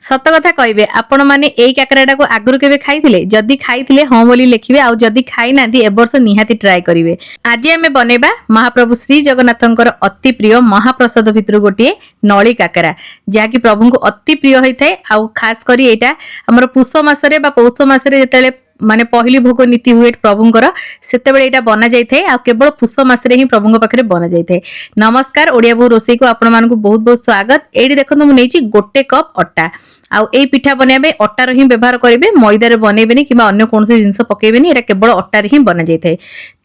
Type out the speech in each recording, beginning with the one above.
सत कथा कहबे आपण माने एई काकराटा को आगरु केबे खाइथिले जदी खाइथिले हां बोली लिखिबे आ जदी खाइ नांती ए वर्ष निहाती ट्राई करिवे। आज आमे बनेबा महाप्रभु श्री जगन्नाथंकर अति प्रिय महाप्रसाद भितर गोटे नळी काकरा जा कि प्रभु को अति प्रिय होइथाय आ खास करी एटा हमर पुष मासरे बा पौष मासरे जेतेले माने पहली भोग नीति हुए प्रभुंकर सेते बेले एटा बना जाय थाए आ केवल पुष मासरे ही प्रभुंक पाखरे बना जाय थाए। नमस्कार ओडिया बो रोसई को आपण मानकु बहुत बहुत स्वागत। एडी देखंतु मु नेची गोटे कप अट्टा आ एई पिठा बनेबे अट्टा रो ही व्यवहार करिवे मैदा रे बनेबेनी किबा अन्य कोनसे जिंस पकेबेनी एटा केवल अट्टा रे ही बना जाय थाए।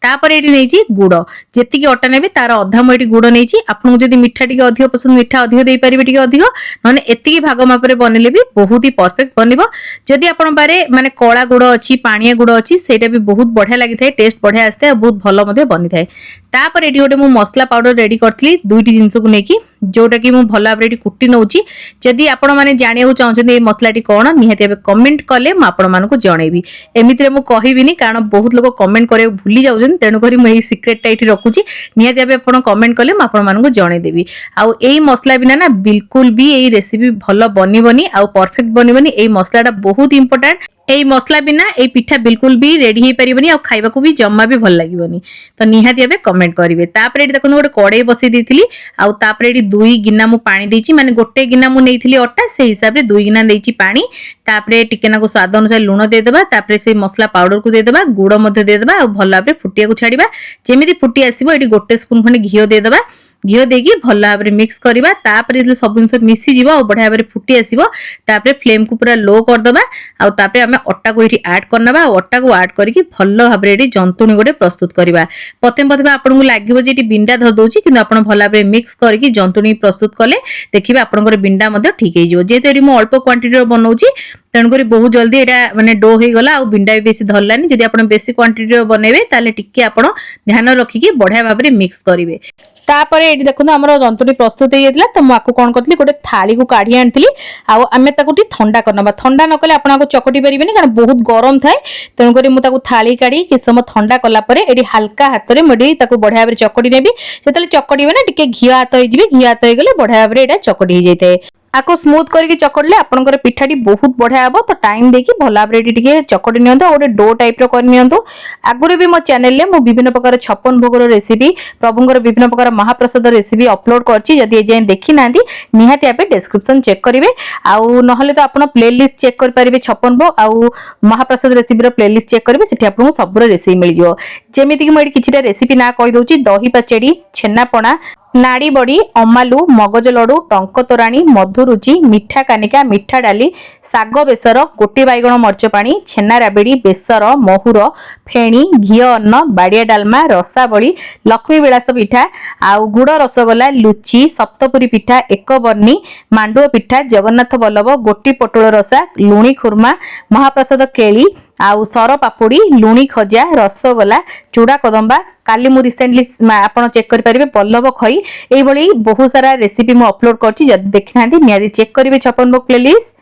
तापर एडी नेची गुड़ जेति कि अट्टा नेबे तार अधा मु एडी गुड़ नेची आपन जदी मिठा टिके अधिक पसंद मिठा अधिक देई परिबे टिके अधिक नने एतिकी भाग माप रे बनेले भी बहुत ही परफेक्ट बनिबो। जदी आपण बारे माने कळा गुड़ अछि पानिया गुड़ अछि सेटा भी बहुत बढ़िया लागि थाए टेस्ट बढ़िया आस्ते बहुत भलो मध्ये बनि थाए। तापर एडी गोटे मु मसला पाउडर रेडी करथली दुईटी जिंस को नेकी जोटा कि मु भला भाबरे कुटी नउची। जदी आपण माने जानिया चाहछन ए मसलाटी कोन निहाती एबे कमेंट कले म आपण मानको जणेबी। एमितिरे मु कहिबिनी कारण बहुत लोग कमेंट करे भूली जाउछन तेनु करी म एई सीक्रेट एठी रखुची निहाती एबे आपण कमेंट कले म आपण मानको जणे देबी। आ एई मसला बिना ना बिल्कुल भी एई रेसिपी भलो बनिबनी आ परफेक्ट बनिबनी। एई मसलाटा बहुत इंपोर्टेंट एई मसला बिना एई पिठा बिल्कुल भी रेडी हे परिबनी आ खाइबा को भी जम्मा भी भल लागिबनी। तो निहाती एबे कमेंट करिवे। तापर एठी देखन गोटे कड़ाई बसई देथिली आ तापर एठी दुई गिना मु पानी देछि माने गोटे गिना मु नेइथिली अट्टा से हिसाब रे दुई गिना देछि पानी। तापर टिकेना को स्वाद अनुसार लूण दे देबा तापर से मसला पाउडर को दे देबा गुड़ मध्ये दे देबा आ भल भाबरे फुटिया को छाड़ीबा। जेमिति फुटी आसीबो एठी गोटे स्पून खंडे घियो दे देबा घियो देकी भल भाबरे मिक्स करबा। तापर इतले सब जिंस मिसी जीवो आ बढ़िया भाबरे फुटी आसीबो। तापर फ्लेम को पूरा लो कर दबा आ तापर हमें अट्टा को एठी ऐड करनबा आ अट्टा को ऐड करिकि भल भाबरे एठी जंतुनी गोटे प्रस्तुत करबा। प्रथम आपन को लागिवो जे एठी बिंडा धर दोछि किंतु आपन भल भाबरे मिक्स करिकि जंतुनी प्रस्तुत कले देखिबा आपनकर बिंडा मध्ये ठीक हे जिवो। जेते एठी मु अल्प क्वांटिटी रो बनौछि तेणु करी बहुत जल्दी एटा माने डो हे गला आ बिंडा भी बेसी धरलानी। जदि आपन बेसी क्वांटिटी रो बनेबे ताले टिके आपन ध्यान रखिकि बढ़िया भाबरे मिक्स करिवे। तापर एठी देखुन हमर जंतुनी प्रस्तुत हे जेतला त माकु कोन करथली गोटे थाली को काढी आनथली आ आमे ताकु टी ठंडा करनबा। ठंडा न कले आपन को चकटी परिबेनी कारण बहुत गरम थाए तेणु करी मु ताकु थाली काढी कि सम ठंडा कला परे एठी हल्का हाथ रे मडी ताकु बढ़िया भाबरे चकटी नेबी। जेतले चकटीबे ना टिके घिया हाथ होई जिबे घिया हाथ होई गेले बढ़िया भाबरे एटा चकटी हे जैते। आको स्मूथ करके चकड़ले आपनकर पिठाटी बहुत बढ़िया हबो। तो टाइम देकी भला भाबरे टिके चकड़ी नियंतो ओडे डो टाइप रो कर नियंतो। आगुरे भी मो चैनल ले मो विभिन्न प्रकार 56 भोग रो रेसिपी प्रभुंकर विभिन्न प्रकार महाप्रसाद रेसिपी अपलोड करछि। जदि ए जे देखि नांती निहाती आपे डिस्क्रिप्शन चेक करिवे आउ नहले तो आपण प्लेलिस्ट चेक कर परिबे 56 भोग आउ महाप्रसाद रेसिपी रो प्लेलिस्ट चेक करिवे सेठी आपन सब रो रेसिपी मिल जिवो। जेमिति कि मो एडी किछिटा रेसिपी ना कहि दोछि दही पचेडी छेना पणा नाड़ी बड़ी अमालू मगज लडू टंक तोराणी मधुरुचि मिठा कानिका मिठा डाली साग बेसर गोटी बैगण मर्च पानी छेना राबेड़ी बेसर महुर फेणी घी अन्न बाड़िया डालमा रसाबली लक्ष्मी विलास पिठा आउ गुड़ रसगोला लुची सप्तपुरी पिठा एक बर्णी मांडुआ पिठा जगन्नाथ बल्लभ गोटी पटोल रसा लुणी खुर्मा महाप्रसाद केली आउ सर पापुड़ी लुणी खजा रसगोला चूड़ा कदम्बा काली मु रिसेंटली आपण चेक करि परिबे बल्लभ खई एई भली बहुत सारा रेसिपी मु अपलोड करछि। जदि देखि नांती नियादी चेक करिवे 56 भोग प्लेलिस्ट।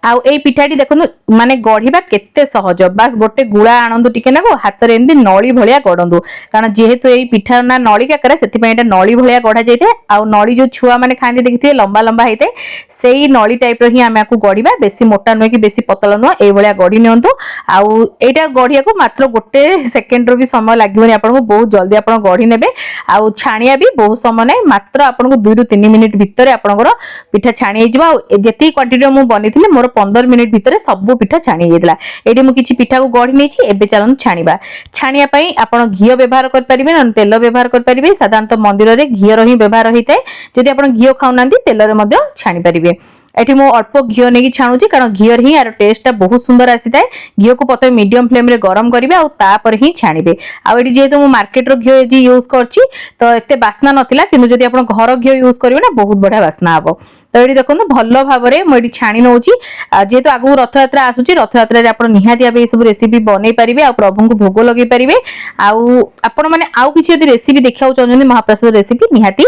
आउ एई पिठाटी देखनु माने गढिबा केते सहज बस गोटे गुळा आनंदु टिके नाको हाथ रे एंदी नळी भलिया गडंदु कारण जेहेतु एई पिठा ना नळी काकरा सेति पय एटा नळी भलिया गढा जायते आउ नळी जो छुआ माने खांदी देखिथिए लंबा लंबा हेते सेई नळी टाइप रो ही आमे आकु गढिबा बेसी मोटा नय कि बेसी पतला न एई भलिया गढी नियंतु। आउ एटा गढिया को मात्र गोटे सेकेंड रो भी समय लागिवनी आपन को बहुत जल्दी आपन गढी नेबे आउ छाणिया भी बहुत समय नै मात्र आपन को 2 ରୁ 3 मिनिट भितर आपन को पिठा छाणी हे जिवो। जेति क्वांटिटी मु बनिथिले मोर 15 मिनिट भितर सब पिठा छाणी हेतला। एडी मु किछि पिठा को गढी नेछि एबे चलन छाणीबा। छाणिया पई आपण घियो व्यवहार कर परिबे न तेल व्यवहार कर परिबे। साधारणतः मंदिर रे घियो रो ही व्यवहार होइते जदि आपण घियो खाउ नांती तेल रे मध्ये छाणी परिबे। एठी मु अल्प घियो नेकी छाणुची कारण घियो रे ही यार टेस्ट ता बहुत सुंदर आसीताय। घियो को प्रथमे मीडियम फ्लेम रे गरम करिवे आ तापर ही छाणीबे। आ एठी जेहेतु मु मार्केट रो घियो जी यूज करछि तो एते बासना नथिला किंतु जदि आपण घर घियो यूज करिवे ना बहुत बढ़िया बासना आबो। तो एठी देखोन भलो भाबरे मु एठी छाणी नउची जेहेतु आगु रथ यात्रा आसुची रथ यात्रा रे आपण निहाती आबे सब रेसिपी बनै परिबे आ प्रभु को भोग लगै परिबे। आउ आपण माने आउ किछि यदि रेसिपी देखियाउ चाहछन महाप्रसाद रेसिपी निहाती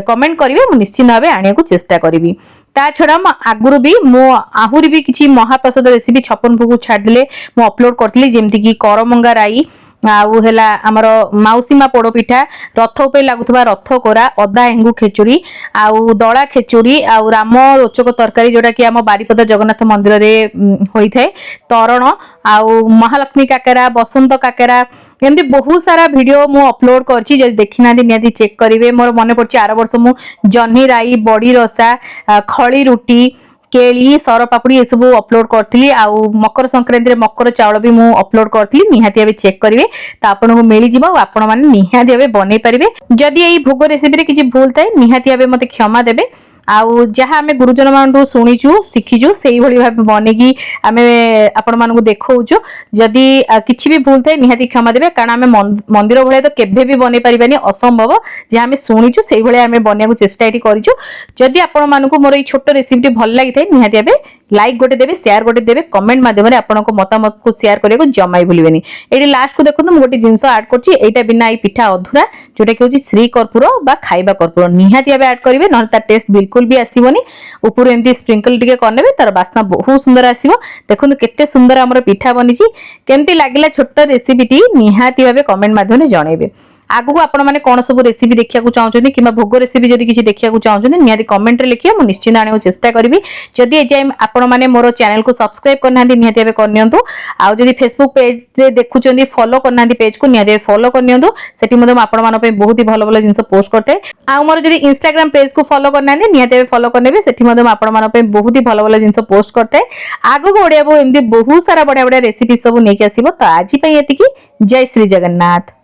कमेंट करिवे मु निश्चित भाबे आनिया को चेष्टा करिवि। ता छडा आगुरु भी मो आहुरी भी किछि महाप्रसाद रेसिपी 56 भोग छाड़ दिले मु अपलोड करथली जेमति कि करमंगा राई आउ हैला हमर माउसीमा पोड़पिठा रथ उपर लागुवा रथ कोरा अदा हेंगु खेचुड़ी आउ दड़ा खेचुड़ी आउ राम रोचक तरकारी जोटा कि आम बारिपदा जगन्नाथ मंदिर रे होई थाए तरण आउ महालक्ष्मी काकेरा बसंत काकेरा एमती बहुत सारा वीडियो मु अपलोड करछि जे देखि ना निहाती चेक करिवे मोर मने पड़छि आर वर्ष मु जन्ही राई बड़ी रसा खळी रुटी केली सर पापड़ी ये सब अपलोड करथली आउ मकर संक्रांति रे मकर चावल भी मु अपलोड करथली निहाती अबे चेक करिवे त आपन को मिली जिवो आपण माने निहाती अबे बनै परिबे जदि एई भोग रेसिपी रे किछि भूल थाए निहाती अबे मते क्षमा देबे आउ जहाँ आम गुरुजन मान शुणीचु शिखीचु से भाव बनेगी आम आपण मानक देखौचु जदि किछि भी भूल थाए निहाती क्षमा देबे कारण आम मंदिर भाया तो केभे भी बनै परिबानी असंभव जहाँ आम शुणीचु से भाया आम बनिया चेष्टा ये करिचु जदि आपण मानक मोर ये छोट रेसिपी भल लगी थाए निहाती आबे लाइक गोटे देबे शेयर गोटे देबे कमेंट माध्यम रे आपण को मतामत को शेयर करिया को जमाई भूलिबेनी एडी लास्ट को देखो गोटे जिंस ऐड करछि एटा बिना ई पिठा अधूरा जोटा कि होछि श्री कर्पूर बा खाइबा कर्पूर निहाती आबे ऐड करिवे न ता टेस्ट बिल्कुल भी आसीबोनी ऊपर एमती स्प्रिंकल टिके करनेबे तार बास्ना बहुत सुंदर आसीबो देखो केते सुंदर हमर पिठा बनिछि केमती लागिला छोट रेसिपी टी निहाती भाबे कमेंट माध्यम रे जणेबे आगु आपण माने कोन सब रेसिपी देखिया को चाहउछनी किबा भोग रेसिपी जदि किछि देखिया को चाहउछनी निहाती कमेंट रे लिखिया मु निश्चित आने चेष्टा करबी जदि ए जाय आपण माने मोर चैनल को सब्सक्राइब करनांती निहाती एबे करनियंतु आ जदि फेसबुक पेज रे देखुचंदी फॉलो करनांती पेज को निहाती फॉलो करनियंतु सेठी मधे आपण मान पे बहुत ही भलो भलो जिंस पोस्ट करते आ मोर जदि इंस्टाग्राम पेज को फॉलो करनांती निहाती एबे फॉलो करनेबे सेठी मधे आपण मान पे बहुत ही भलो भलो जिंस पोस्ट करते आगु को ओडिया बो एमदी बहुत सारा बडा बडा रेसिपी सब नेकी आसीबो त आजि पई एतिकी जय श्री जगन्नाथ।